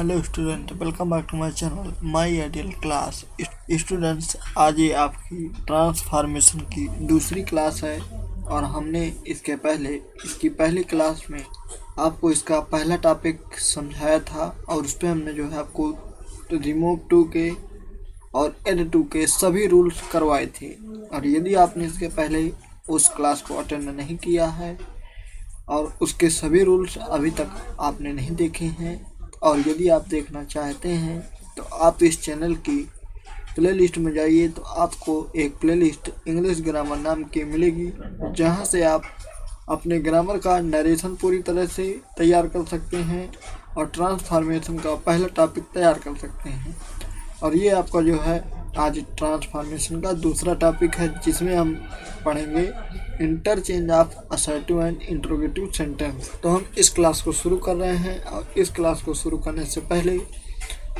Hello student, welcome back to my channel my ideal class. Students, आज ये आपकी transformation की दूसरी क्लास है और हमने इसकी पहली क्लास में आपको इसका पहला टॉपिक समझाया था और उस पर हमने जो है आपको रिमूव टू के और एड टू के सभी रूल्स करवाए थे। और यदि आपने इसके पहले उस क्लास को अटेंड नहीं किया है और उसके सभी रूल्स अभी तक आपने नहीं देखे हैं और यदि आप देखना चाहते हैं तो आप इस चैनल की प्लेलिस्ट में जाइए तो आपको एक प्लेलिस्ट इंग्लिश ग्रामर नाम की मिलेगी, जहां से आप अपने ग्रामर का नरेशन पूरी तरह से तैयार कर सकते हैं और ट्रांसफॉर्मेशन का पहला टॉपिक तैयार कर सकते हैं। और ये आपका जो है आज ट्रांसफॉर्मेशन का दूसरा टॉपिक है, जिसमें हम पढ़ेंगे interchange of assertive and interrogative sentence. तो हम इस क्लास को शुरू कर रहे हैं और इस क्लास को शुरू करने से पहले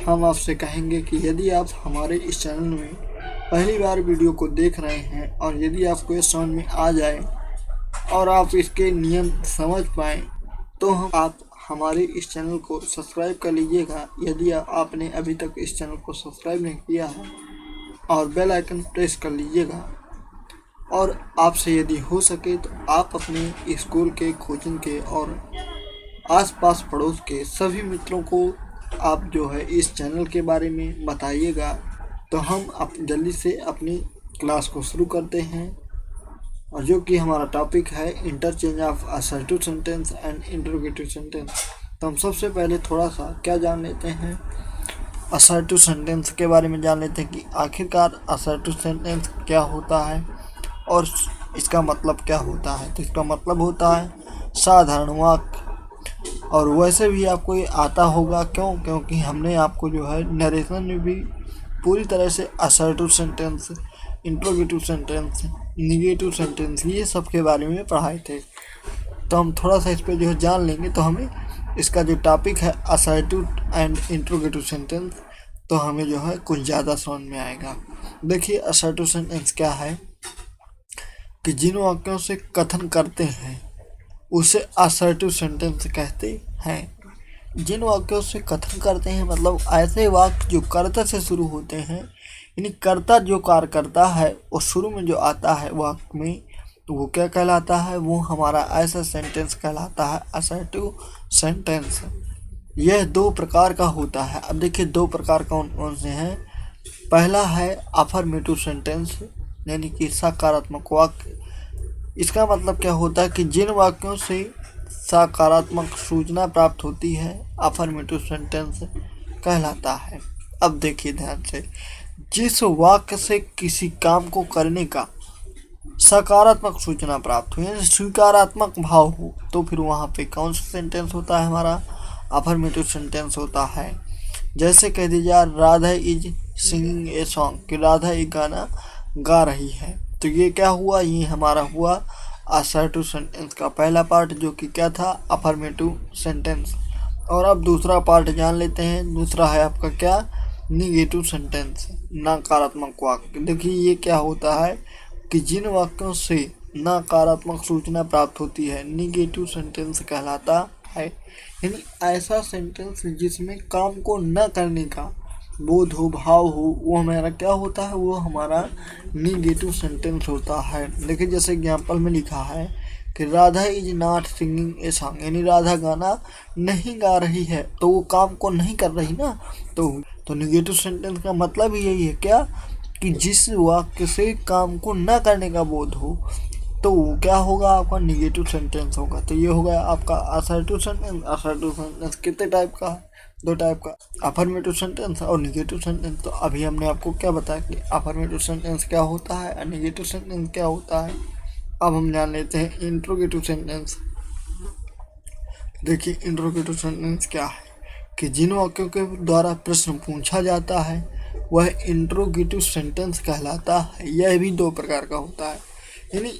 हम आपसे कहेंगे कि यदि आप हमारे इस चैनल में पहली बार वीडियो को देख रहे हैं और यदि आपको ये समझ में आ जाए और आप इसके नियम समझ पाएँ तो आप हमारे इस चैनल को सब्सक्राइब कर लीजिएगा यदि आपने अभी तक इस चैनल को सब्सक्राइब नहीं किया है, और बेल आइकन प्रेस कर लीजिएगा। और आपसे यदि हो सके तो आप अपने स्कूल के, कोचिंग के और आसपास पड़ोस के सभी मित्रों को आप जो है इस चैनल के बारे में बताइएगा। तो हम जल्दी से अपनी क्लास को शुरू करते हैं, और जो कि हमारा टॉपिक है interchange of assertive sentence and interrogative sentence. तो हम सबसे पहले थोड़ा सा क्या जान लेते हैं, असर्टिव सेंटेंस के बारे में जान लेते हैं कि आखिरकार असर्टिव सेंटेंस क्या होता है और इसका मतलब क्या होता है। तो इसका मतलब होता है साधारण वाक्य, और वैसे भी आपको ये आता होगा। क्योंकि हमने आपको जो है नरेशन में भी पूरी तरह से assertive sentence, interrogative sentence, negative sentence, ये सब के बारे में पढ़ाए थे। तो हम थोड़ा सा इस पर जो है जान लेंगे तो हमें इसका जो टॉपिक है असर्टिव एंड इंट्रोगेटिव सेंटेंस, तो हमें जो है कुछ ज़्यादा समझ में आएगा। देखिए, असर्टिव सेंटेंस क्या है कि जिन वाक्यों से कथन करते हैं उसे असर्टिव सेंटेंस कहते हैं। जिन वाक्यों से कथन करते हैं मतलब ऐसे वाक्य जो कर्ता से शुरू होते हैं, यानी कर्ता जो कार्य करता है और शुरू में जो आता है वाक्य में, तो वो क्या कहलाता है, वो हमारा ऐसा सेंटेंस कहलाता है असर्टिव सेंटेंस। यह दो प्रकार का होता है। अब देखिए, दो प्रकार कौन कौन से हैं। पहला है अफर्मेटिव सेंटेंस, यानी कि सकारात्मक वाक्य। इसका मतलब क्या होता है कि जिन वाक्यों से सकारात्मक सूचना प्राप्त होती है, अफर्मेटिव सेंटेंस कहलाता है। अब देखिए ध्यान से, जिस वाक्य से किसी काम को करने का सकारात्मक सूचना प्राप्त हो, यानी स्वीकारात्मक भाव हो, तो फिर वहाँ पे कौन सा सेंटेंस होता है, हमारा अफर्मेटिव सेंटेंस होता है। जैसे कह दीजिए Radha is singing a song, कि राधा एक गाना गा रही है, तो ये क्या हुआ, ये हमारा हुआ असर्टिव सेंटेंस का पहला पार्ट, जो कि क्या था, अफर्मेटिव सेंटेंस। और अब दूसरा पार्ट जान लेते हैं। दूसरा है आपका क्या, निगेटिव सेंटेंस, नकारात्मक वाक्य। देखिए, ये क्या होता है कि जिन वाक्यों से नकारात्मक सूचना प्राप्त होती है, निगेटिव सेंटेंस कहलाता है। यानी ऐसा सेंटेंस जिसमें काम को न करने का बोध हो, भाव हो, वो हमारा क्या होता है, वो हमारा निगेटिव सेंटेंस होता है। देखिए, जैसे एग्जाम्पल में लिखा है कि Radha is not singing a song, यानी राधा गाना नहीं गा रही है, तो वो काम को नहीं कर रही ना। तो निगेटिव सेंटेंस का मतलब ही यही है क्या, कि जिस वाक्य से काम को न करने का बोध हो, तो वो क्या होगा, आपका निगेटिव सेंटेंस होगा। तो ये हो गया आपका असर्टिव सेंटेंस। असर्टिव सेंटेंस कितने टाइप का है, दो टाइप का, अफर्मेटिव सेंटेंस और निगेटिव सेंटेंस। तो अभी हमने आपको क्या बताया कि अफर्मेटिव सेंटेंस क्या होता है और निगेटिव सेंटेंस क्या होता है। अब हम जान लेते हैं इंट्रोगेटिव सेंटेंस। देखिए, इंट्रोगेटिव सेंटेंस क्या है कि जिन वाक्यों के द्वारा प्रश्न पूछा जाता है वह इंट्रोगेटिव सेंटेंस कहलाता है। यह भी दो प्रकार का होता है। यानी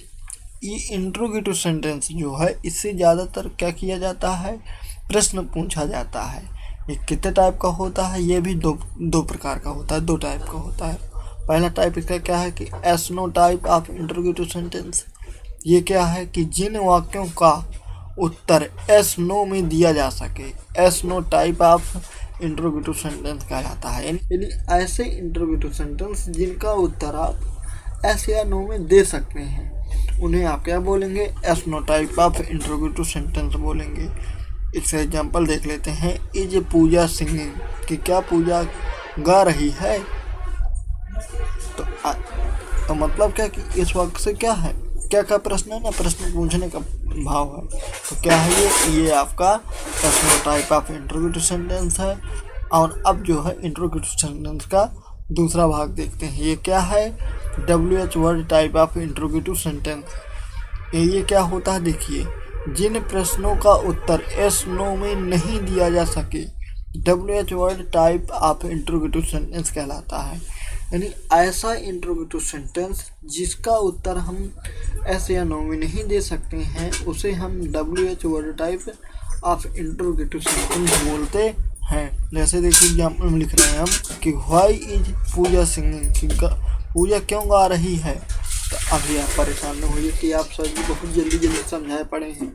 ये इंट्रोगेटिव सेंटेंस जो है, इससे ज़्यादातर क्या किया जाता है, प्रश्न पूछा जाता है। ये कितने टाइप का होता है, ये भी दो प्रकार का होता है, दो टाइप का होता है। पहला टाइप इसका क्या है कि yes no type of interrogative sentence. ये क्या है कि जिन वाक्यों का उत्तर एस नो में दिया जा सके। Yes no type of interrogative sentence कहलाता है। यानी ऐसे इंट्रोगेटिव सेंटेंस जिनका उत्तर आप एस या नो में दे सकते हैं उन्हें आप क्या बोलेंगे, yes no type of interrogative sentence बोलेंगे। इसका एग्जांपल देख लेते हैं। इज पूजा सिंगिंग, कि क्या पूजा गा रही है। तो मतलब क्या कि इस वक्त से क्या है, क्या प्रश्न है ना, प्रश्न पूछने का भाव है। तो क्या है ये आपका yes no type of interrogative sentence है। और अब जो है इंट्रोगेटिव सेंटेंस का दूसरा भाग देखते हैं। ये क्या है, WH word type of interrogative sentence. ये क्या होता है, देखिए, जिन प्रश्नों का उत्तर एस नो में नहीं दिया जा सके WH word type of interrogative sentence कहलाता है। यानी ऐसा इंट्रोगेटिव सेंटेंस जिसका उत्तर हम एस या नो में नहीं दे सकते हैं उसे हम WH word type of interrogative sentence बोलते हैं। जैसे देखिए एग्जाम्पल में लिख रहे हैं हम कि व्हाई इज पूजा सिंगिंग, पूजा क्यों गा रही है। तो अभी आप परेशान न होइए कि आप सर जी बहुत जल्दी समझाए पड़े हैं,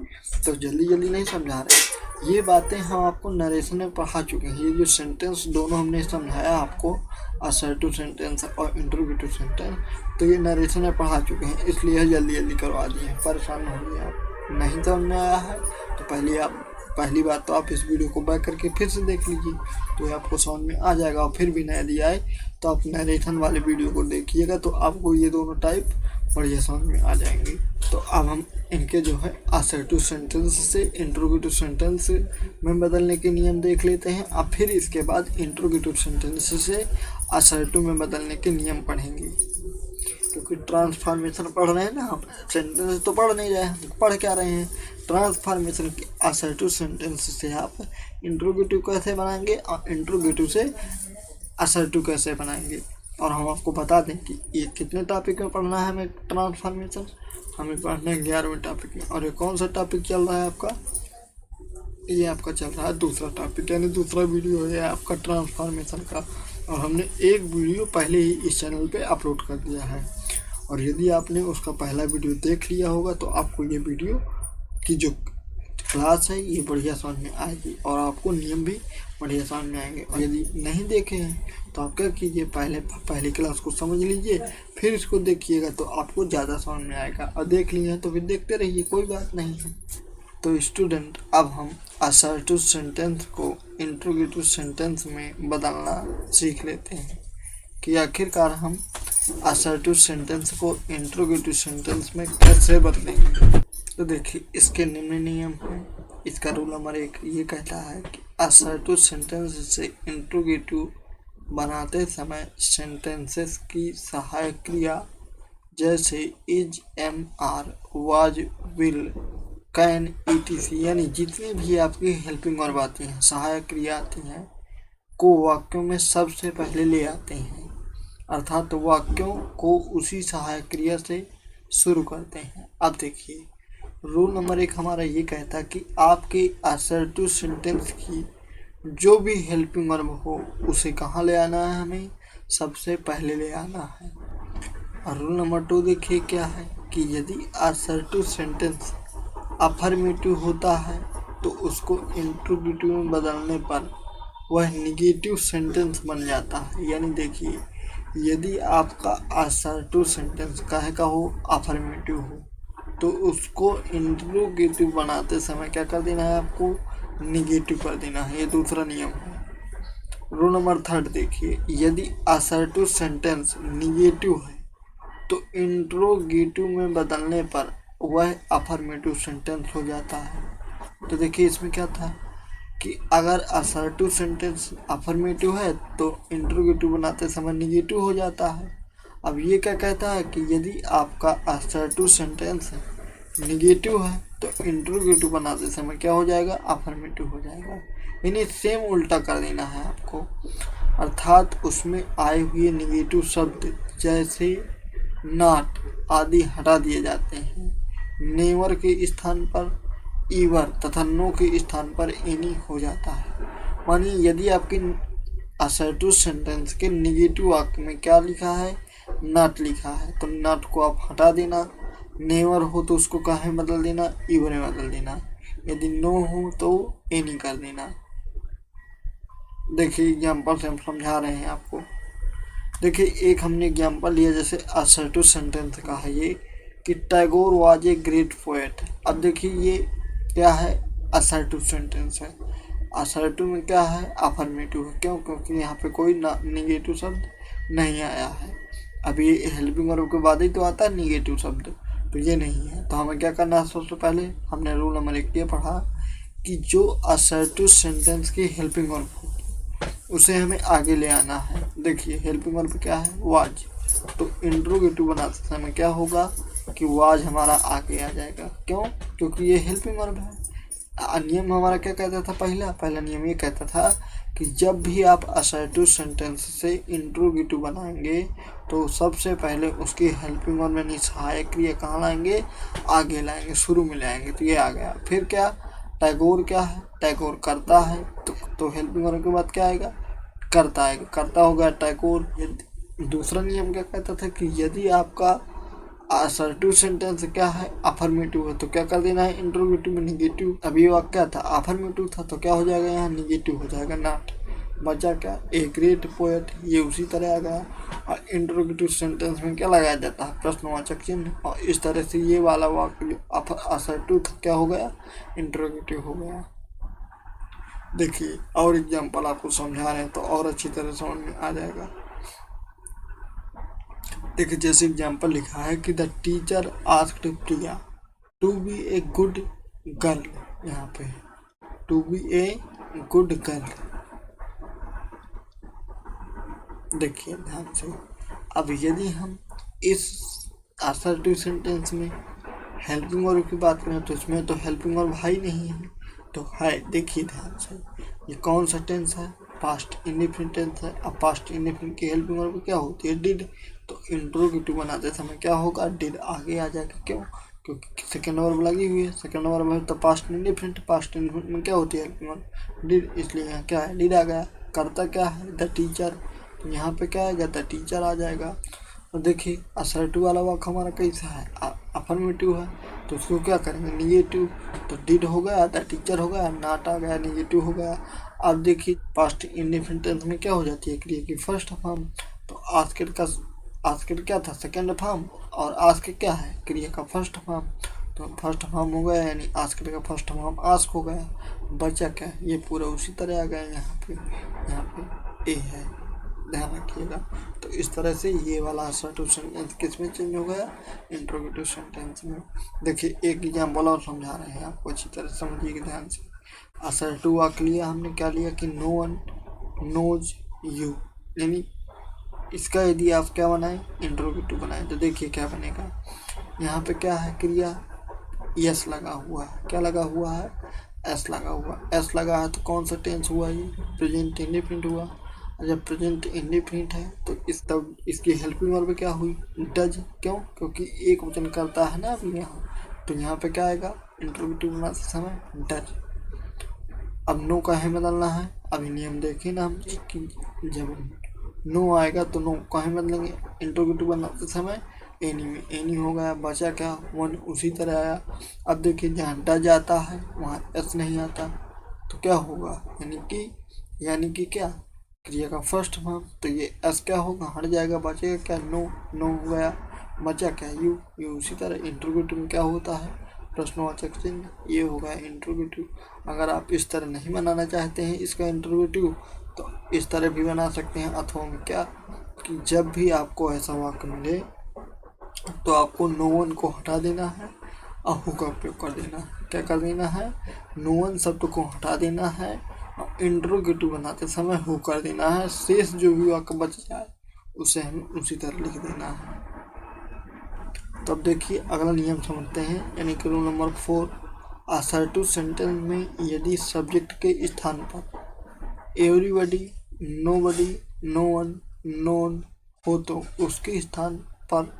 तो जल्दी नहीं समझा रहे। ये बातें हम आपको नरेशन में पढ़ा चुके हैं। ये जो सेंटेंस दोनों हमने समझाया आपको, असर्टिव सेंटेंस और इंट्रोगेटिव सेंटेंस, तो ये नरेशन में पढ़ा चुके हैं, इसलिए जल्दी करवा दिए हैं। परेशान न होइए। आप नहीं समझ में आया है तो पहली बात तो आप इस वीडियो को बैक करके फिर से देख लीजिए, तो आपको समझ में आ जाएगा। और फिर भी नया दिया है तो आप नरेशन वाले वीडियो को देखिएगा, तो आपको ये दोनों टाइप बढ़िया समझ में आ जाएंगे। तो अब हम इनके जो है असर्टिव सेंटेंस से इंट्रोगेटिव सेंटेंस में बदलने के नियम देख लेते हैं। अब फिर इसके बाद इंट्रोगेटिव सेंटेंस से असर्टिव में बदलने के नियम पढ़ेंगे, क्योंकि ट्रांसफॉर्मेशन पढ़ रहे हैं ना आप, सेंटेंस तो पढ़ नहीं रहे हैं, पढ़ क्या रहे हैं, ट्रांसफॉर्मेशन के असर्टिव सेंटेंस से आप इंट्रोगेटिव कैसे बनाएंगे और इंट्रोगेटिव से असर्टिव कैसे बनाएंगे। और हम आपको बता दें कि ये कितने टॉपिक में पढ़ना है हमें ट्रांसफॉर्मेशन, हमें पढ़ना है 11वें टॉपिक में। और ये कौन सा टॉपिक चल रहा है आपका, ये आपका चल रहा है दूसरा टॉपिक, यानी दूसरा वीडियो है आपका ट्रांसफॉर्मेशन का। और हमने एक वीडियो पहले ही इस चैनल पे अपलोड कर दिया है, और यदि आपने उसका पहला वीडियो देख लिया होगा तो आपको ये वीडियो की जो क्लास है ये बढ़िया समझ में आएगी और आपको नियम भी बढ़िया समझ में आएंगे। और यदि नहीं देखे हैं तो आप क्या कीजिए, पहली क्लास को समझ लीजिए, फिर इसको देखिएगा तो आपको ज़्यादा समझ में आएगा। और देख लिए हैं तो फिर देखते रहिए, कोई बात नहीं है। तो स्टूडेंट, अब हम असर्टिव सेंटेंस को इंट्रोगेटिव सेंटेंस में बदलना सीख लेते हैं कि आखिरकार हम असर्टिव सेंटेंस को इंट्रोगेटिव सेंटेंस में कैसे बदलेंगे। तो देखिए, इसके निम्न नियम हैं। इसका रूल नंबर 1 ये कहता है कि असर्टिव सेंटेंस से इंट्रोगेटिव बनाते समय सेंटेंसेस की सहायक क्रिया जैसे is, am, are, was, will, can, etc, यानी जितनी भी आपकी हेल्पिंग वर्ब आती हैं, सहायक क्रिया आती हैं, को वाक्यों में सबसे पहले ले आते हैं। अर्थात वाक्यों को उसी सहायक क्रिया से शुरू करते हैं। अब देखिए, रूल नंबर 1 हमारा ये कहता है कि आपके असर्टिव सेंटेंस की जो भी हेल्पिंग वर्ब हो उसे कहाँ ले आना है, हमें सबसे पहले ले आना है। और रूल नंबर 2 देखिए क्या है कि यदि असर्टिव सेंटेंस अफर्मेटिव होता है तो उसको इंट्रोगेटिव में बदलने पर वह निगेटिव सेंटेंस बन जाता है। यानी देखिए, यदि आपका असर्टिव सेंटेंस काहे का हो, अफर्मेटिव हो, तो उसको इंट्रोगेटिव बनाते समय क्या कर देना है, आपको निगेटिव कर देना है। ये दूसरा नियम है। रूल नंबर 3 देखिए, यदि असर्टिव सेंटेंस निगेटिव है तो इंट्रोगेटिव में बदलने पर वह अफर्मेटिव सेंटेंस हो जाता है। तो देखिए, इसमें क्या था कि अगर असर्टिव सेंटेंस अफर्मेटिव है तो इंट्रोगेटिव बनाते समय निगेटिव हो जाता है। अब ये क्या कहता है कि यदि आपका असर्टिव सेंटेंस निगेटिव है तो इंट्रोगेटिव बनाते समय क्या हो जाएगा, अफर्मेटिव हो जाएगा। यानी सेम उल्टा कर देना है आपको, अर्थात उसमें आए हुए निगेटिव शब्द जैसे नॉट आदि हटा दिए जाते हैं। नेवर के स्थान पर ईवर तथा नो के स्थान पर एनी हो जाता है। मानिए यदि आपके असर्टिव सेंटेंस के निगेटिव वाक्य में क्या लिखा है, नॉट लिखा है, तो नॉट को आप हटा देना। नेवर हो तो उसको कहाँ बदल देना, ईवर में बदल देना। यदि नो हो तो एनी कर देना। देखिए एग्जाम्पल से हम समझा रहे हैं आपको। देखिए एक हमने एग्जाम्पल लिया, जैसे असर्टिव सेंटेंस का है ये कि Tagore was a great poet. अब देखिए ये क्या है, असर्टिव सेंटेंस है। असर्टिव में क्या है, अफर्मेटिव है। क्यों? क्योंकि यहाँ पे कोई निगेटिव शब्द नहीं आया है। अभी हेल्पिंग वर्ब के बाद ही तो आता है निगेटिव शब्द, तो ये नहीं है। तो हमें क्या करना है, सबसे पहले हमने रूल नंबर 1 ये पढ़ा कि जो असर्टिव सेंटेंस की हेल्पिंग वर्ब होगी उसे हमें आगे ले आना है। देखिए हेल्पिंग वर्ब क्या है, वाज। तो इंट्रोगेटिव बनाते समय क्या होगा कि वाज हमारा आगे आ जाएगा। क्यों? क्योंकि ये हेल्पिंग वर्ब है। नियम हमारा क्या कहता था, पहला नियम ये कहता था कि जब भी आप असर्टिव सेंटेंस से इंट्रोगेटिव बनाएंगे तो सबसे पहले उसकी हेल्पिंग वर्ब यानी सहायक क्रिया कहाँ लाएंगे, आगे लाएंगे, शुरू में लाएंगे। तो ये आ गया। फिर क्या, टैगोर क्या है, टैगोर करता है, तो हेल्पिंग वर्ब के बाद क्या आएगा, करता आएगा। करता हो गया टैगोर। दूसरा नियम क्या कहता था कि यदि आपका असर्टिव सेंटेंस क्या है, अफर्मेटिव है, तो क्या कर देना है, इंट्रोगेटिव में निगेटिव। अभी ये वाक्य था अफर्मेटिव था, तो क्या हो जाएगा, यहाँ निगेटिव हो जाएगा, नॉट। बचा क्या, ए ग्रेट पोएट, ये उसी तरह आ गया। और इंट्रोगेटिव सेंटेंस में क्या लगाया जाता है, प्रश्नवाचक चिन्ह। और इस तरह से ये वाला वाक्य असर्टिव था, क्या हो गया, इंट्रोगेटिव हो गया। देखिए और एग्जाम्पल आपको समझा रहे हैं तो और अच्छी तरह समझ में आ जाएगा। देखिए जैसे एग्जाम्पल लिखा है कि the teacher asked Priya to be a good girl. यहाँ पे to be a good girl, देखिए ध्यान से। अब यदि हम इस असर्टिव सेंटेंस में हेल्पिंग वर्ब की बात करें तो इसमें तो हेल्पिंग वर्ब है ही नहीं है, तो है। देखिए ध्यान से, ये कौन सा टेंस है, पास्ट इंडेफिनिट टेंस है। अब पास्ट इंडेफिनिट की हेल्पिंग वर्ब क्या होती है, डिड। तो इंट्रोगेटिव बनाते समय क्या होगा, डिड आगे आ जाएगा। क्यों? क्योंकि सेकेंड वर्ब लगी हुई है, सेकेंड वर्ब है तो पास्ट इंडेफिनिट, पास्ट इंडेफिनिट में क्या होती है हेल्पिंग वर्ब, डिड, इसलिए यहाँ क्या है, डिड आ गया। करता क्या है, द टीचर, तो यहाँ पे क्या आएगा, द टीचर आ जाएगा। तो देखिए असर्टिव वाला वाक्य हमारा कैसा है, अफर्मेटिव है, तो उसको क्या करेंगे, निगेटिव। तो डिड हो गया, द टीचर हो गया, नॉट आ गया, निगेटिव हो गया। अब देखिए पास्ट इंडेफिनिट टेंस में क्या हो जाती है, क्रिया की फर्स्ट फॉर्म। तो आस्क्ड क्या था, सेकंड फॉर्म, और आस्क क्या है, क्रिया का फर्स्ट फॉर्म। तो फर्स्ट फॉर्म हो गया, यानी आस्क्ड का फर्स्ट फॉर्म आस्क हो गया। बचा क्या, ये पूरा उसी तरह आ गया। यहाँ पे ए है, ध्यान रखिएगा। तो इस तरह से ये वाला असर्टिव सेंटेंस किस में चेंज हो गया, इंट्रोगेटिव सेंटेंस में। देखिए एक एग्जाम्पल और समझा रहे हैं आपको, अच्छी तरह समझिएगा ध्यान से। असर्टिव वाक्य लिया हमने, क्या लिया कि नो वन नोज यू, यानी इसका यदि आप क्या बनाएं, इंट्रोगेटिव बनाएं, तो देखिए क्या बनेगा। यहाँ पे क्या है, क्रिया यस लगा हुआ है, क्या लगा हुआ है, एस लगा हुआ। एस लगा है तो कौन सा टेंस हुआ, ये प्रेजेंट इंडेफिनिट हुआ। जब प्रेजेंट इंडेफिनिट है तो तब इसकी हेल्पिंग वर्ब क्या हुई, डज। क्यों? क्योंकि एक वचन करता है ना अभी यहाँ, तो यहाँ पे क्या आएगा, इंट्रोगेटिव बनाते समय डज। अब नो काहे बदलना है, अभी नियम देखें ना हम कि जब नो आएगा तो नो काहे बदलेंगे, इंट्रोगेटिव बनाते समय एनी में, एनी हो गया। बचा क्या, वन उसी तरह आया। अब देखिए जहाँ डज आता है वहाँ एस नहीं आता, तो क्या होगा, यानी कि क्या, क्रिया का फर्स्ट फॉर्म। तो ये एस क्या होगा, हट जाएगा, बचेगा क्या, नो, नो हो गया। बचा क्या, यू उसी तरह। इंट्रोगेटिव में क्या होता है, प्रश्नवाचक चिन्ह, ये होगा इंट्रोगेटिव। अगर आप इस तरह नहीं बनाना चाहते हैं इसका इंट्रोगेटिव तो इस तरह भी बना सकते हैं। अथवा में क्या कि जब भी आपको ऐसा वाक्य मिले तो आपको नो वन को हटा देना है और हु का उपयोग कर देना है। क्या कर देना है, नो वन शब्द को हटा देना है और इंट्रोगेटिव बनाते समय हु कर देना है। शेष जो भी वाक्य बच जाए उसे हमें उसी तरह लिख देना है। तब देखिए अगला नियम समझते हैं, यानी कि रूल नंबर 4। असर्टिव सेंटेंस में यदि सब्जेक्ट के स्थान पर everybody, nobody, no one, none हो तो उसके स्थान पर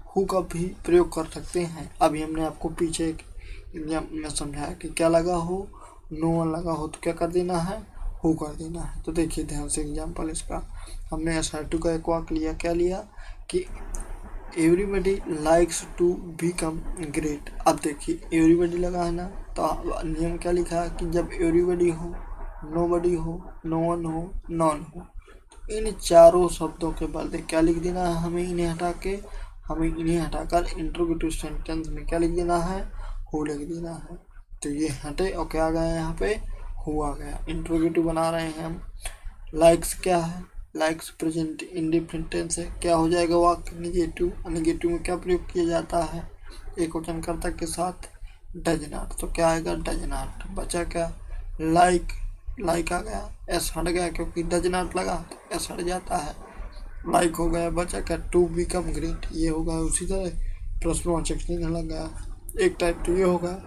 हु का भी प्रयोग कर सकते हैं। अभी हमने आपको पीछे एग्जाम में समझाया कि क्या लगा हो, नो वन लगा हो तो क्या कर देना है, हु कर देना है। तो देखिए ध्यान से एग्जाम्पल इसका, हमने असर्टिव का एक वाक्य लिया, क्या लिया कि everybody likes to become great. अब देखिए एवरीबडी लगा है ना, तो नियम क्या लिखा है कि जब एवरीबडी हो नोबडी हो, नो वन हो, नॉन हो। इन चारों शब्दों के बदले क्या लिख देना है हमें, इन्हें हटाकर इंट्रोगेटिव सेंटेंस में क्या लिख देना है, हु लिख देना है। तो ये हटे और क्या आ गया यहाँ पे, हु आ गया। इंट्रोगेटिव बना रहे हैं हम। लाइक्स क्या है, लाइक्स प्रेजेंट इंडिफरेंट टेंस है, क्या हो जाएगा वाक्य, निगेटिव। निगेटिव में क्या प्रयोग किया जाता है, एक वचन कर्ता के साथ डज नॉट, तो क्या आएगा डज नॉट। बचा क्या, लाइक, लाइक आ गया, एस हट गया क्योंकि डज नॉट लगा तो एस हट जाता है, लाइक हो गया। बचा क्या, टू बिकम ग्रेट, ये होगा। उसी तरह प्रश्नवाचक चिन्ह लग गया, एक टाइप तो ये होगा।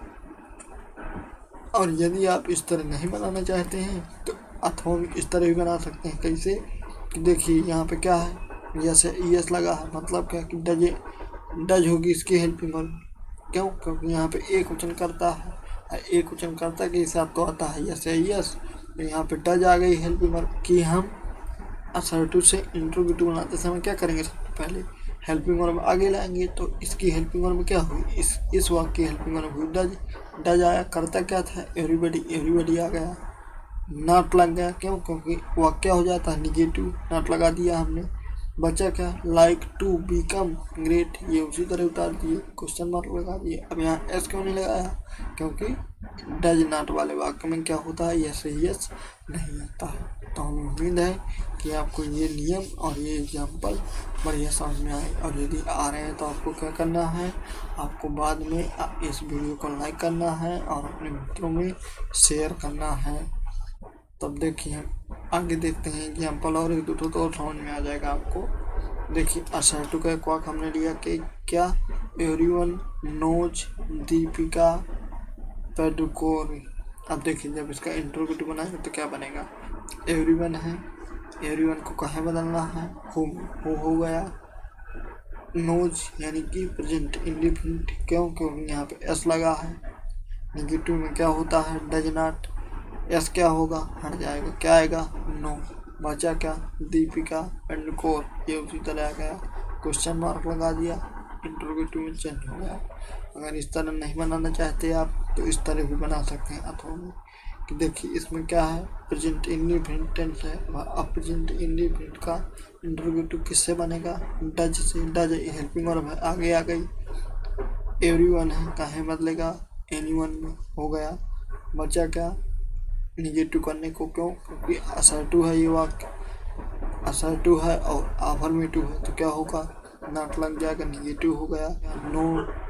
और यदि आप इस तरह नहीं बनाना चाहते हैं तो अथवा इस तरह भी बना सकते हैं। कैसे, कि देखिए यहाँ पे क्या है, यस यस लगा है, मतलब क्या कि डज, डज होगी इसकी हेल्पिंग वर्ब। क्यों, क्योंकि यहाँ पे एक वचन करता है, एक वचन करता के हिसाब तो आता है यस यस, तो यहाँ पे डज आ गई हेल्पिंग वर्ब। कि हम असर्टिव से इंट्रोगेटिव बनाते समय क्या करेंगे, सबसे पहले हेल्पिंग वर्ब आगे लाएंगे। तो इसकी हेल्पिंग वर्ब क्या हुई, इस वाक्य की हेल्पिंग वर्ब हुई डज। डज आया, करता क्या था, एवरीबडी, एवरीबडी आ गया। नॉट लग गया, क्यों, क्योंकि वाक्य हो जाता है निगेटिव, नॉट लगा दिया हमने। बचा क्या, लाइक टू बिकम ग्रेट, ये उसी तरह उतार दिए, क्वेश्चन मार्क लगा दिए। अब यहाँ एस क्यों नहीं लगाया, क्योंकि डज नॉट वाले वाक्य में क्या होता है, यस यस नहीं आता है। तो हमें उम्मीद है कि आपको ये नियम और ये एग्जाम्पल बढ़िया समझ में आए। और यदि आ रहे हैं तो आपको क्या करना है, आपको बाद में इस वीडियो को लाइक करना है और अपने मित्रों में शेयर करना है। तब देखिए आगे देखते हैं एग्जाम्पल, और एक दो तो और समझ में आ जाएगा आपको। देखिए असर्टिव का एक वाक्य हमने लिया कि क्या, एवरीवन नोज दीपिका पेडुकोर। अब देखिए जब इसका इंट्रोगेटिव बनाएंगे तो क्या बनेगा, एवरीवन है, एवरीवन को कहाँ बदलना है, हो गया। नोज यानी कि प्रेजेंट इंडिफरेंट, क्यों, क्योंकि यहाँ पे एस लगा है। नेगेटिव में क्या होता है, डज नॉट, एस क्या होगा, हट जाएगा, क्या आएगा, नो। बचा क्या, दीपिका एंड कोर, ये उसी तरह आ गया, क्वेश्चन मार्क लगा दिया, इंट्रोगेटिव में चेंज हो गया। अगर इस तरह नहीं बनाना चाहते आप तो इस तरह भी बना सकते हैं अथवा में। कि देखिए इसमें क्या है, प्रेजेंट इंडिफरेंट टेंस है, अब प्रेजेंट इंडिफरेंट का इंट्रोगेटिव किससे बनेगा, डज से। डज हेल्पिंग वर्ब है, आगे आ गई। एवरीवन है, काहे बदलेगा, एनीवन में हो गया। बचा क्या, निगेटिव करने को, क्यों, क्योंकि असर्टिव है ये वाक्य, असर्टिव है और अफर्मेटिव है, तो क्या होगा, नॉट लग जाएगा, निगेटिव हो गया। नो,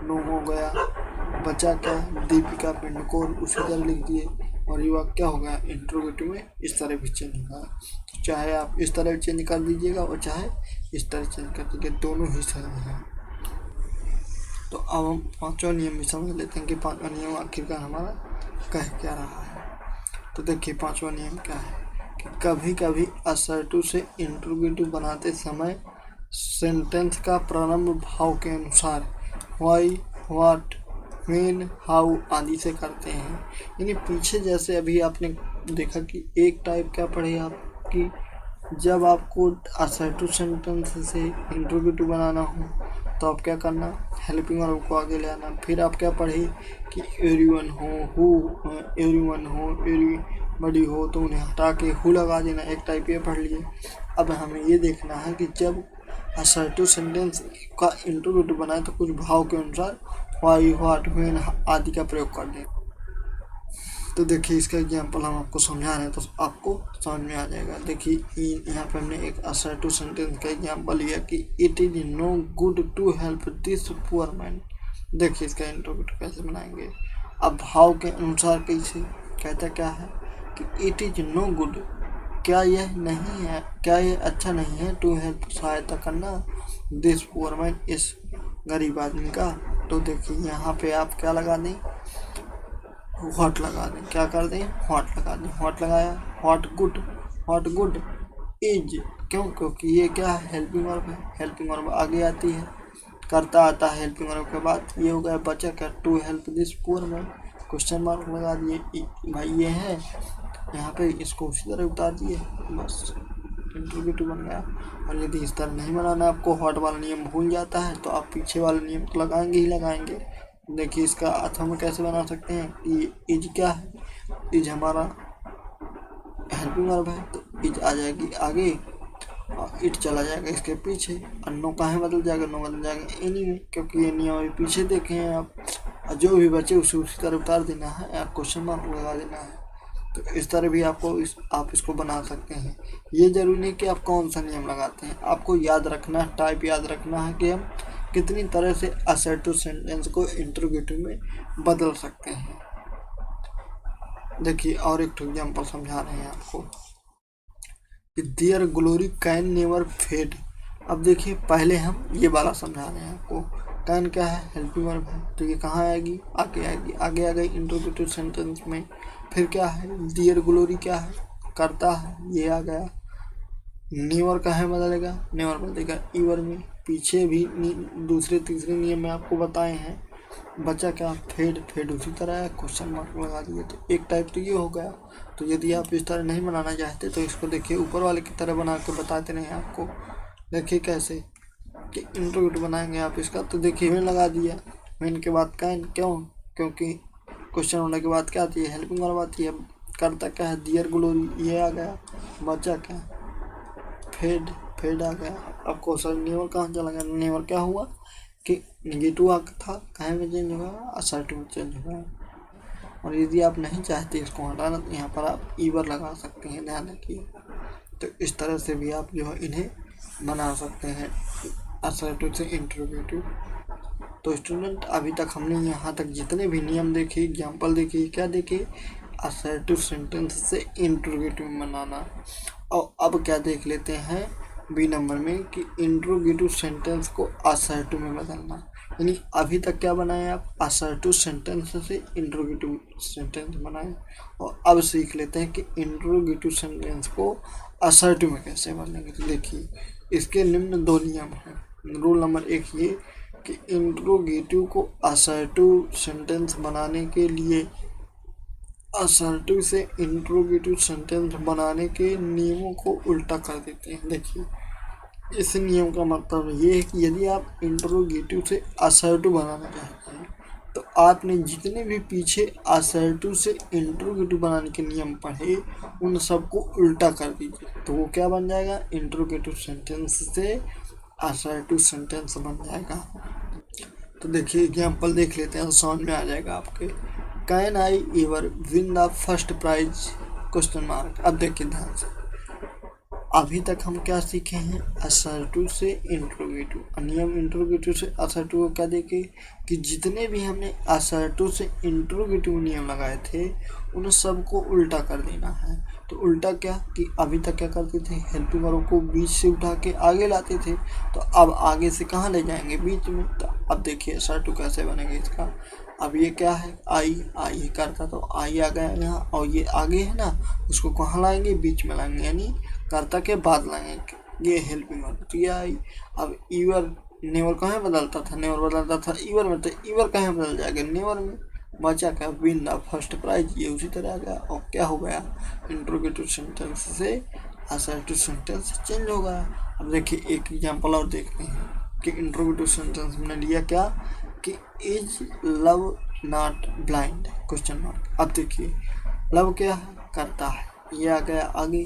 नो हो गया। बचा क्या, दीपिका पेंडुकोर, उसी तरह लिख दिए। और ये वाक्य क्या हो गया, इंट्रोगेटिव में इस तरह भी चेंज होगा। तो चाहे आप इस तरह चेंज कर दीजिएगा और चाहे इस तरह चेंज कर दीजिए, दोनों ही सही हैं। तो अब हम पांचवा नियम भी समझ लेते हैं कि पांचवा नियम आखिरकार हमारा कह क्या रहा है। तो देखिए पांचवा नियम क्या है, कि कभी कभी असर्टिव से इंट्रोगेटिव बनाते समय सेंटेंस का प्रारंभ भाव के अनुसार व्हाई, व्हाट, व्हेन, हाउ आदि से करते हैं। यानी पीछे जैसे अभी आपने देखा कि एक टाइप क्या पढ़े आप, कि जब आपको असर्टिव सेंटेंस से इंट्रोगेटिव बनाना हो तो आप क्या करना, हेल्पिंग वर्ब को आगे ले आना। फिर आप क्या पढ़े कि एवरीवन हो, हु, एवरीवन हो, एवरीबॉडी हो तो उन्हें हटा के हु लगा देना, एक टाइप ये पढ़ लिए। अब हमें ये देखना है कि जब असर्टिव सेंटेंस का इंट्रोगेटिव बनाए तो कुछ भाव के अनुसार व्हाई, व्हाट, व्हेन आदि का प्रयोग कर दें। तो देखिए इसका एग्जाम्पल हम आपको समझा रहे हैं तो आपको समझ में आ जाएगा। देखिए यहाँ पे हमने एक असर्टिव सेंटेंस का एग्जाम्पल लिया कि it is no good to help this poor man. देखिए इसका इंट्रोगेटिव कैसे बनाएंगे, अब भाव के अनुसार कैसे, कहता क्या है कि इट इज नो गुड, क्या यह नहीं है, क्या यह अच्छा नहीं है, टू हेल्प सहायता करना, दिस पुअर मैन, इस गरीब आदमी का। तो देखिए यहाँ पे आप क्या लगा दें, व्हाट लगा दें, क्या कर दें, व्हाट लगा दें। व्हाट लगाया, what good, what good is, क्यों, क्योंकि ये क्या है, हेल्पिंग वर्ब है, हेल्पिंग वर्ब आगे आती है, करता आता है हेल्पिंग वर्ब के बाद, ये हो गया। बचा क्या, to help this poor man, question mark लगा दिए, भाई ये है यहाँ पे, इसको उसी तरह उतार दिए, बस इंट्रोगेटिव बन गया। और यदि इस तरह नहीं बनाना आपको, व्हाट वाला नियम भूल जाता है तो आप पीछे वाले नियम तो लगाएंगे ही लगाएंगे। देखिए इसका अर्थ हम कैसे बना सकते हैं कि इज क्या है, इज हमारा हेल्पिंग वर्ब है तो इज आ जाएगी आगे और इट चला जाएगा इसके पीछे, और नो कहाँ बदल जाएगा, नो बदल जाएगा एनी में, क्योंकि एनी अभी पीछे देखे हैं आप, और जो भी बचे उसे उसी तरह उतार देना है या क्वेश्चन मार्क लगा देना है। तो इस तरह भी आप इसको बना सकते हैं। ये जरूरी नहीं कि आप कौन सा नियम लगाते हैं, आपको याद रखना है, टाइप याद रखना है कि हम कितनी तरह से असर्टिव सेंटेंस को इंटरोगेटिव में बदल सकते हैं। देखिए और एक एग्जाम्पल समझा रहे हैं आपको कि their glory can never fade. अब देखिए पहले हम ये वाला समझा रहे हैं आपको। कैन क्या है, हेल्पिंग वर्ब है, तो ये कहाँ आएगी, आगे आएगी, आगे आ गई इंटरोगेटिव सेंटेंस में। फिर क्या है, देयर ग्लोरी क्या है, करता है, ये आ गया। नेवर का है बदलेगा, नेवर बदलेगा ईवर में। पीछे भी दूसरे तीसरे नियम में आपको बताए हैं। बचा क्या, फेड, फेड उसी तरह है, क्वेश्चन मार्क लगा दिए। तो एक टाइप तो ये हो गया। तो यदि आप इस तरह नहीं बनाना चाहते तो इसको देखिए ऊपर वाले की तरह बना के बताते नहीं आपको। देखिए कैसे कि इंट्रोगेटिव बनाएंगे आप इसका। तो देखिए मेन लगा दिया, मेन के बाद कैन, क्यों, क्योंकि क्वेश्चन होने के बाद क्या आती है, हेल्पिंग वर्ब आती है। करता क्या है, दियर ग्लोरी, ये आ गया। बचा क्या, फेड, फेड आ गया। अब क्वेश्चन नेवर कहाँ चला गया, नेवर क्या हुआ कि नेगेटिव था, कहाँ में चेंज हुआ, असर्टिव में चेंज हुआ। और यदि आप नहीं चाहते इसको हटाना तो यहाँ पर आप ईवर लगा सकते हैं, ध्यान रखिए। तो इस तरह से भी आप जो है इन्हें बना सकते हैं असर्टिव से इंटरोगेटिव। तो स्टूडेंट अभी तक हमने यहाँ तक जितने भी नियम देखे, एग्जाम्पल देखे, क्या देखे, असर्टिव सेंटेंस से इंटरोगेटिव बनाना। और अब क्या देख लेते हैं बी नंबर में कि इंट्रोगेटिव सेंटेंस को असर्टिव में बदलना। यानी अभी तक क्या बनाए आप, असर्टिव सेंटेंस से इंट्रोगेटिव सेंटेंस बनाए, और अब सीख लेते हैं कि इंट्रोगेटिव सेंटेंस को असर्टिव में कैसे बदलेंगे। तो देखिए इसके निम्न दो नियम हैं। रूल नंबर एक ये कि इंट्रोगेटिव को असर्टिव सेंटेंस बनाने के लिए असर्टिव से इंट्रोगेटिव सेंटेंस बनाने के नियमों को उल्टा कर देते हैं। देखिए इस नियम का मतलब ये है कि यदि आप इंट्रोगेटिव से असर्टिव बनाना चाहते हैं तो आपने जितने भी पीछे असर्टिव से इंट्रोगेटिव बनाने के नियम पढ़े उन सबको उल्टा कर दीजिए, तो वो क्या बन जाएगा, इंट्रोगेटिव सेंटेंस से असर्टिव सेंटेंस बन जाएगा। तो देखिए एग्जाम्पल देख लेते हैं तो समझ में आ जाएगा आपके। Can I ever win the first prize, question mark. अब देखिए ध्यान से, अभी तक हम क्या सीखे हैं, असर्टिव से इंट्रोगेटिव। नियम इंट्रोगेटिव से असर्टिव क्या देखे कि जितने भी हमने असर्टिव से इंट्रोगेटिव नियम लगाए थे उन सबको उल्टा कर देना है। तो उल्टा क्या कि अभी तक क्या करते थे, हेल्पिंग वर्ब को बीच से उठा के आगे लाते थे, तो अब आगे से कहाँ ले जाएंगे, बीच में। तो अब देखिए असर्टिव कैसे बनेगा इसका। अब ये क्या है, आई, आई करता तो आई आ गया यहाँ, और ये आगे है ना उसको कहाँ लाएंगे, बीच में लाएंगे, यानी कर्ता के बाद लाएंगे। ये हेल्पिंग वर्ब, तो ये आई। अब ईवर, नेवर कहाँ बदलता था, नेवर बदलता था ईवर में, तो ईवर कहाँ बदल जाएगा, नेवर में। बचा क्या, विन द फर्स्ट प्राइज, ये उसी तरह आ गया। और क्या हो गया, इंट्रोगेटिव सेंटेंस से असर्टिव सेंटेंस चेंज हो गया। अब देखिए एक एग्जाम्पल और देखते हैं कि इंट्रोगेटिव सेंटेंस हमने लिया क्या कि is love not blind, question mark. अब देखिए लव क्या है, करता है, ये आ गया आगे।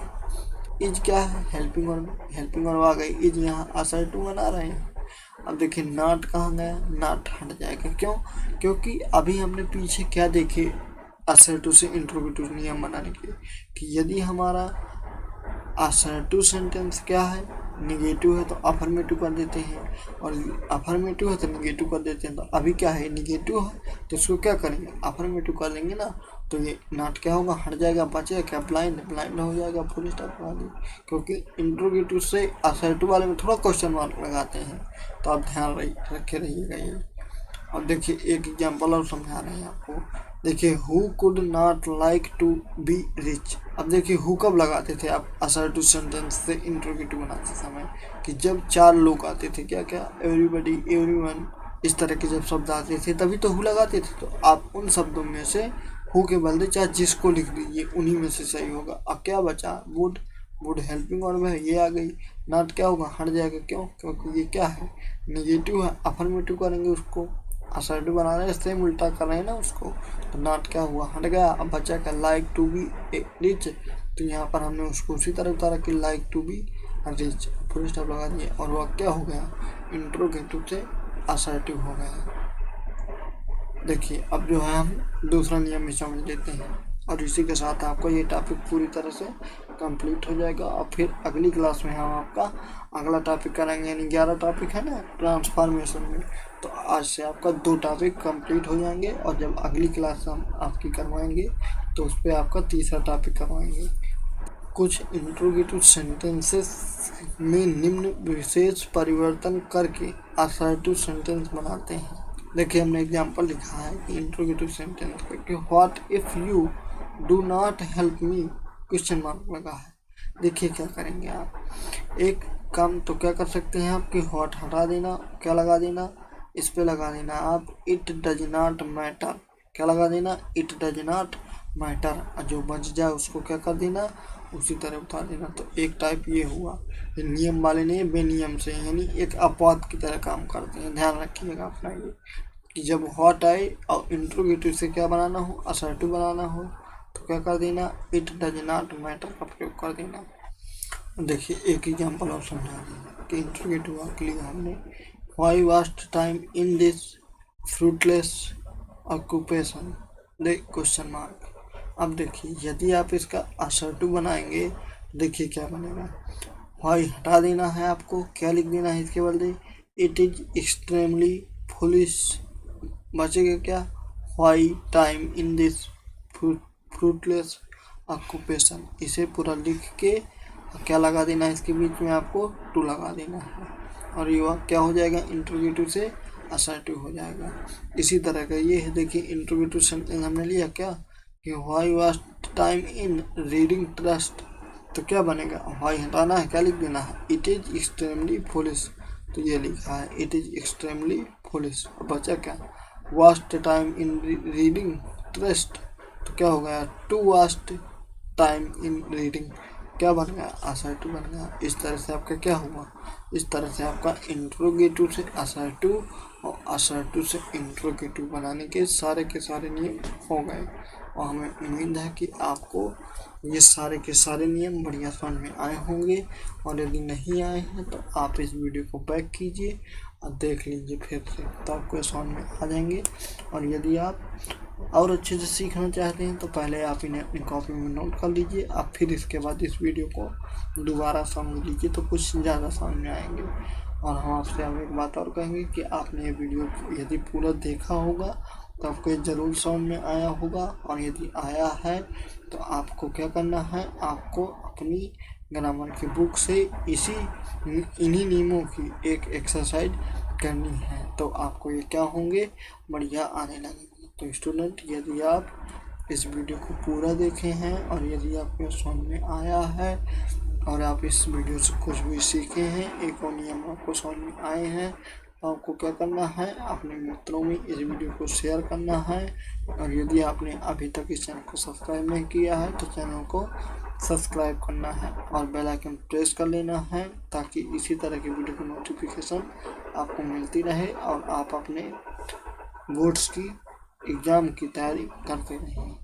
इज क्या है, हेल्पिंग वर्ब, हेल्पिंग वर्ब आ गई, इज यहाँ असर्टिव बना रहे हैं। अब देखिए नॉट कहाँ गया, नॉट हट जाएगा, क्यों, क्योंकि अभी हमने पीछे क्या देखे असर्टिव से इंट्रोगेटिव नियम बनाने के कि यदि हमारा असर्टिव सेंटेंस क्या है, निगेटिव है तो अफर्मेटिव कर देते हैं, और अफर्मेटिव है तो निगेटिव कर देते हैं। तो अभी क्या है, निगेटिव है तो इसको क्या करेंगे, अफर्मेटिव कर देंगे ना, तो ये नॉट क्या होगा, हट जाएगा, बचेगा क्या, ब्लाइंड, ब्लाइंड हो जाएगा, फुल स्टॉप लगा दी। क्योंकि इंट्रोगेटिव से असर्टिव वाले में थोड़ा क्वेश्चन मार्क लगाते हैं, तो आप ध्यान रखे रहिएगा ये। अब देखिए एक एग्जाम्पल और समझा रहे हैं आपको। देखिए who could not like to be rich. अब देखिए हु कब लगाते थे आप असर्टिव सेंटेंस से इंट्रोगेटिव बनाते समय कि जब चार लोग आते थे, क्या क्या, एवरीबडी, एवरीवन, इस तरह के जब शब्द आते थे तभी तो हु लगाते थे। तो आप उन शब्दों में से हु के बदले चाहे जिसको लिख दीजिए, उन्हीं में से सही होगा। अब क्या बचा, वुड, वुड हेल्पिंग वर्ब है, ये आ गई। नॉट क्या होगा, हट जाएगा, क्यों, क्योंकि ये क्या है, निगेटिव है, अफर्मेटिव करेंगे उसको, असर्टिव बना रहे हैं, सेम उल्टा कर रहे हैं ना उसको। तो नॉट क्या हुआ, हट गया। अब बचा क्या, लाइक टू बी रिच, तो यहाँ पर हमने उसको उसी तरह उतारा कि like to be rich, full stop लगा दिए और वह क्या हो गया, इंट्रोगेटिव से असर्टिव हो गया। देखिए अब जो है हम दूसरा नियम भी समझ लेते हैं और इसी के साथ आपको ये टॉपिक पूरी तरह से कंप्लीट हो जाएगा और फिर अगली क्लास में हम आपका अगला टॉपिक करेंगे, यानी 11 टॉपिक है ना ट्रांसफॉर्मेशन में। तो आज से आपका 2 टॉपिक कंप्लीट हो जाएंगे और जब अगली क्लास हम आपकी करवाएंगे तो उस पर आपका तीसरा टॉपिक करवाएंगे। कुछ इंट्रोगेटिव सेंटेंसेस में निम्न विशेष परिवर्तन करके असर्टिव सेंटेंस बनाते हैं। देखिए हमने एग्जाम्पल लिखा है कि इंट्रोगेटिव सेंटेंस पे कि what if you do not help me, question mark लगा है। देखिए क्या करेंगे आप, एक काम तो क्या कर सकते हैं आप कि व्हाट हटा देना, क्या लगा देना, इस पे लगा देना आप इट डज नॉट मैटर, क्या लगा देना, इट डज नॉट मैटर, और जो बच जाए उसको क्या कर देना, उसी तरह उतार देना। तो एक टाइप ये हुआ, ये नियम वाले नहीं बेनियम से, यानी एक अपवाद की तरह काम करते हैं। ध्यान रखिएगा अपना ये कि जब व्हाट आए और इंट्रोगेटिव से क्या बनाना हो, असर्टिव बनाना हो, तो क्या कर देना, इट डज नॉट मैटर का प्रयोग कर देना। देखिए एक एग्जाम्पल और समझा दें कि इंट्रोगेटिव के लिए हमने why vast time in this fruitless occupation, देख क्वेश्चन मार्क। अब देखिए यदि आप इसका असर्टिव बनाएंगे, देखिए क्या बनेगा, व्हाई हटा देना है आपको, क्या लिख देना है इसके बदले, इट इज एक्सट्रीमली फुलिश, बचेगा क्या, why time in this fruitless occupation. इसे पूरा लिख के क्या लगा देना है, इसके बीच में आपको टू लगा देना है और ये क्या हो जाएगा, इंट्रोगेटिव से असर्टिव हो जाएगा। इसी तरह का ये है, देखिए इंट्रोगेटिव सेंटेंस हमने लिया क्या कि why was time in reading trust, तो क्या बनेगा, व्हाई हटाना है, क्या लिख देना है, इट इज एक्सट्रीमली फुलिश, तो ये लिखा है इट इज एक्सट्रीमली फुलिश। बचा क्या, waste time in reading trust, तो क्या हो गया, to waste time in reading, क्या बन गया, असर्टिव बन गया। इस तरह से आपका क्या हुआ, इस तरह से आपका इंट्रोगेटिव से असर्टिव और असर्टिव से इंट्रोगेटिव बनाने के सारे नियम हो गए। और हमें उम्मीद है कि आपको ये सारे के सारे नियम बढ़िया समझ में आए होंगे और यदि नहीं आए हैं तो आप इस वीडियो को बैक कीजिए और देख लीजिए फिर से, तो आपको समझ में आ जाएंगे। और यदि आप और अच्छे से सीखना चाहते हैं तो पहले आप इन्हें अपनी कॉपी में नोट कर लीजिए, आप फिर इसके बाद इस वीडियो को दोबारा समझ लीजिए तो कुछ ज़्यादा समझ में आएंगे। और हम आपसे अब एक बात और कहेंगे कि आपने ये वीडियो यदि पूरा देखा होगा तो आपको ये ज़रूर समझ में आया होगा, और यदि आया है तो आपको क्या करना है, आपको अपनी ग्रामर की बुक से इन्हीं नियमों की एक एक्सरसाइज करनी है, तो आपको ये क्या होंगे, बढ़िया आने लगेंगे। तो स्टूडेंट यदि आप इस वीडियो को पूरा देखे हैं और यदि आपको समझ में आया है और आप इस वीडियो से कुछ भी सीखे हैं, एक और नियम आपको समझ में आए हैं, तो आपको क्या करना है, अपने मित्रों में इस वीडियो को शेयर करना है। और यदि आपने अभी तक इस चैनल को सब्सक्राइब नहीं किया है तो चैनल को सब्सक्राइब करना है और बेल आइकन प्रेस कर लेना है ताकि इसी तरह की वीडियो की नोटिफिकेशन आपको मिलती रहे और आप अपने बोर्ड्स की एग्ज़ाम की तैयारी करते रहें।